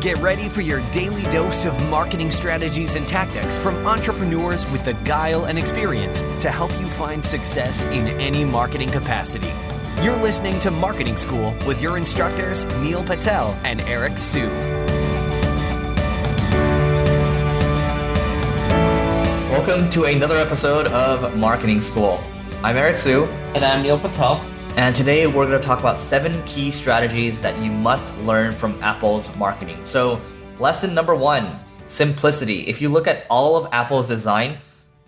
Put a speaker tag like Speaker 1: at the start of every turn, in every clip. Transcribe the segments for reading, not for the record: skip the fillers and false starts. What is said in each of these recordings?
Speaker 1: Get ready for your daily dose of marketing strategies and tactics from entrepreneurs with the guile and experience to help you find success in any marketing capacity. You're listening to Marketing School with your instructors, Neil Patel and Eric Su.
Speaker 2: Welcome to another episode of Marketing School. I'm Eric Su.
Speaker 3: And I'm Neil Patel.
Speaker 2: And today we're going to talk about 7 key strategies that you must learn from Apple's marketing. So lesson number 1, simplicity. If you look at all of Apple's design,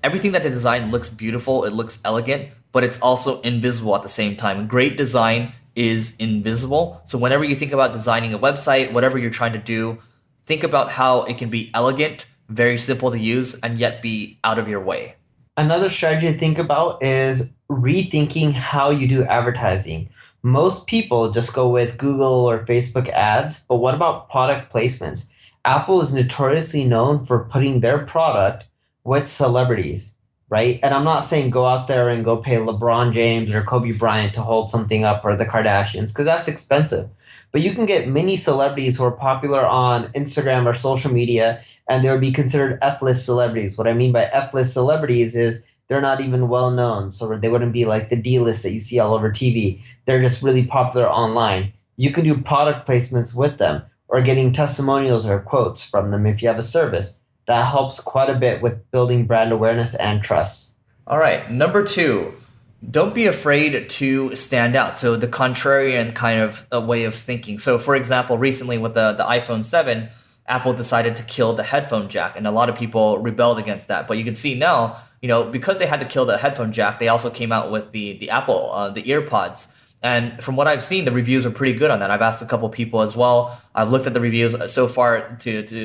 Speaker 2: everything that they design looks beautiful, it looks elegant, but it's also invisible at the same time. Great design is invisible. So whenever you think about designing a website, whatever you're trying to do, think about how it can be elegant, very simple to use, and yet be out of your way.
Speaker 3: Another strategy to think about is rethinking how you do advertising. Most people just go with Google or Facebook ads, but what about product placements? Apple is notoriously known for putting their product with celebrities, right? And I'm not saying go out there and go pay LeBron James or Kobe Bryant to hold something up, or the Kardashians, because that's expensive. But you can get many celebrities who are popular on Instagram or social media, and they would be considered F-list celebrities. What I mean by F-list celebrities is they're not even well known, so they wouldn't be like the D-list that you see all over TV. They're just really popular online. You can do product placements with them, or getting testimonials or quotes from them if you have a service. That helps quite a bit with building brand awareness and trust.
Speaker 2: All right, number 2. Don't be afraid to stand out. So the contrarian kind of a way of thinking. So for example, recently with the iPhone 7, Apple decided to kill the headphone jack, and a lot of people rebelled against that. But you can see now, because they had to kill the headphone jack, they also came out with the Apple, the Airpods. And from what I've seen, the reviews are pretty good on that. I've asked a couple people as well. I've looked at the reviews so far.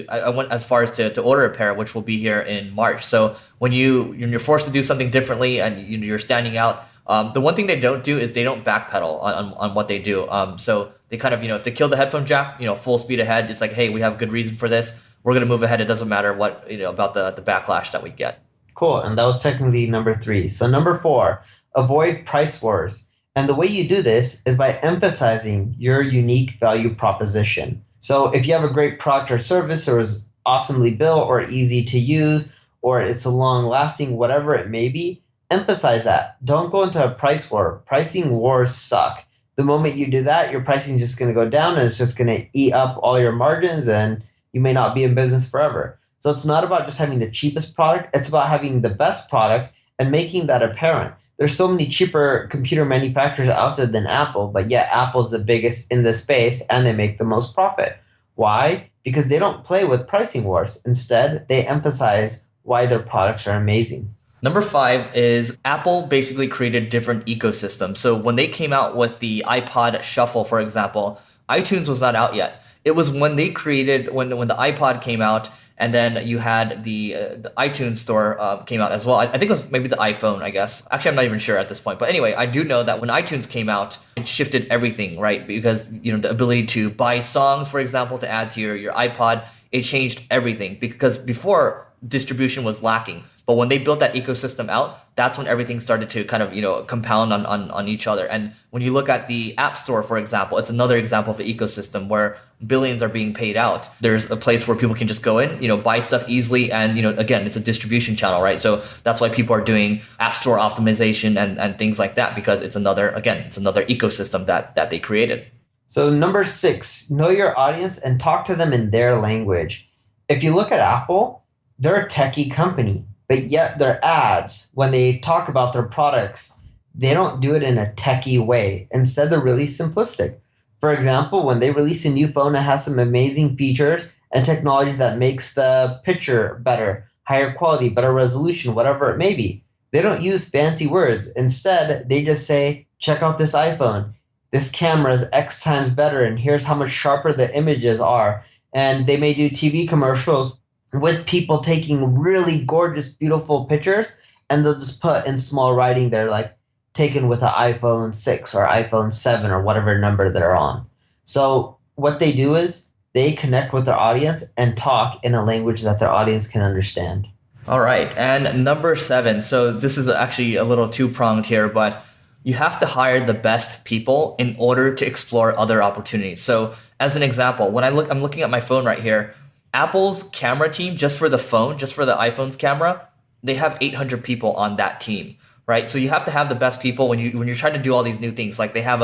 Speaker 2: I went as far as to order a pair, which will be here in March. So when you're forced to do something differently and you're standing out, the one thing they don't do is they don't backpedal on what they do. So they kind of, if they kill the headphone jack, full speed ahead. It's like, hey, we have good reason for this. We're going to move ahead. It doesn't matter what, about the backlash that we get.
Speaker 3: Cool. And that was technically number 3. So number 4, avoid price wars. And the way you do this is by emphasizing your unique value proposition. So if you have a great product or service, or is awesomely built or easy to use, or it's a long lasting, whatever it may be, emphasize that. Don't go into a price war. Pricing wars suck. The moment you do that, your pricing is just going to go down, and it's just going to eat up all your margins, and you may not be in business forever. So it's not about just having the cheapest product. It's about having the best product and making that apparent. There's so many cheaper computer manufacturers out there than Apple, but yet Apple's the biggest in this space and they make the most profit. Why? Because they don't play with pricing wars. Instead, they emphasize why their products are amazing.
Speaker 2: Number 5 is Apple basically created different ecosystems. So when they came out with the iPod Shuffle, for example, iTunes was not out yet. It was when they created, when the iPod came out, and then you had the iTunes store came out as well. I think it was maybe the iPhone, I guess. Actually, I'm not even sure at this point. But anyway, I do know that when iTunes came out, it shifted everything, right? Because, the ability to buy songs, for example, to add to your iPod, it changed everything. Because before, distribution was lacking. But when they built that ecosystem out, that's when everything started to kind of, compound on each other. And when you look at the App Store, for example, it's another example of an ecosystem where billions are being paid out. There's a place where people can just go in, buy stuff easily. And, again, it's a distribution channel, right? So that's why people are doing App Store optimization and things like that, because it's another ecosystem that they created.
Speaker 3: So number 6, know your audience and talk to them in their language. If you look at Apple, they're a techie company. But yet their ads, when they talk about their products, they don't do it in a techie way. Instead, they're really simplistic. For example, when they release a new phone that has some amazing features and technology that makes the picture better, higher quality, better resolution, whatever it may be, they don't use fancy words. Instead, they just say, check out this iPhone. This camera is X times better, and here's how much sharper the images are. And they may do TV commercials with people taking really gorgeous, beautiful pictures, and they'll just put in small writing there, like taken with an iPhone 6 or iPhone 7 or whatever number they're on. So what they do is they connect with their audience and talk in a language that their audience can understand.
Speaker 2: All right. And number 7. So this is actually a little two-pronged here, but you have to hire the best people in order to explore other opportunities. So as an example, when I'm looking at my phone right here, Apple's camera team, just for the phone, just for the iPhone's camera, they have 800 people on that team, right? So you have to have the best people when you're trying to do all these new things. Like they have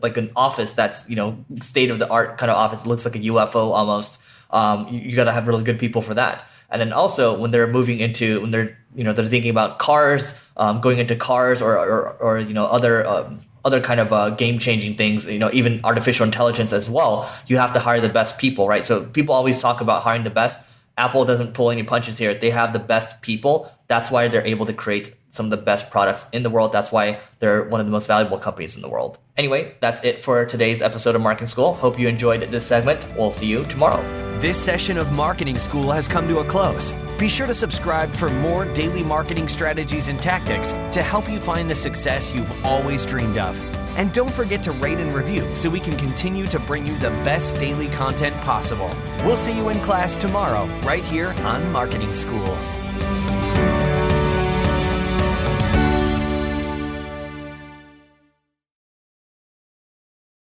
Speaker 2: like an office that's, state of the art kind of office. It looks like a UFO almost. You got to have really good people for that. And then also when they're moving into, when they're thinking about cars, going into cars or other kind of game changing things, even artificial intelligence as well, you have to hire the best people, right? So people always talk about hiring the best. Apple doesn't pull any punches here. They have the best people. That's why they're able to create some of the best products in the world. That's why they're one of the most valuable companies in the world. Anyway, that's it for today's episode of Marketing School. Hope you enjoyed this segment. We'll see you tomorrow.
Speaker 1: This session of Marketing School has come to a close. Be sure to subscribe for more daily marketing strategies and tactics to help you find the success you've always dreamed of. And don't forget to rate and review so we can continue to bring you the best daily content possible. We'll see you in class tomorrow, right here on Marketing School.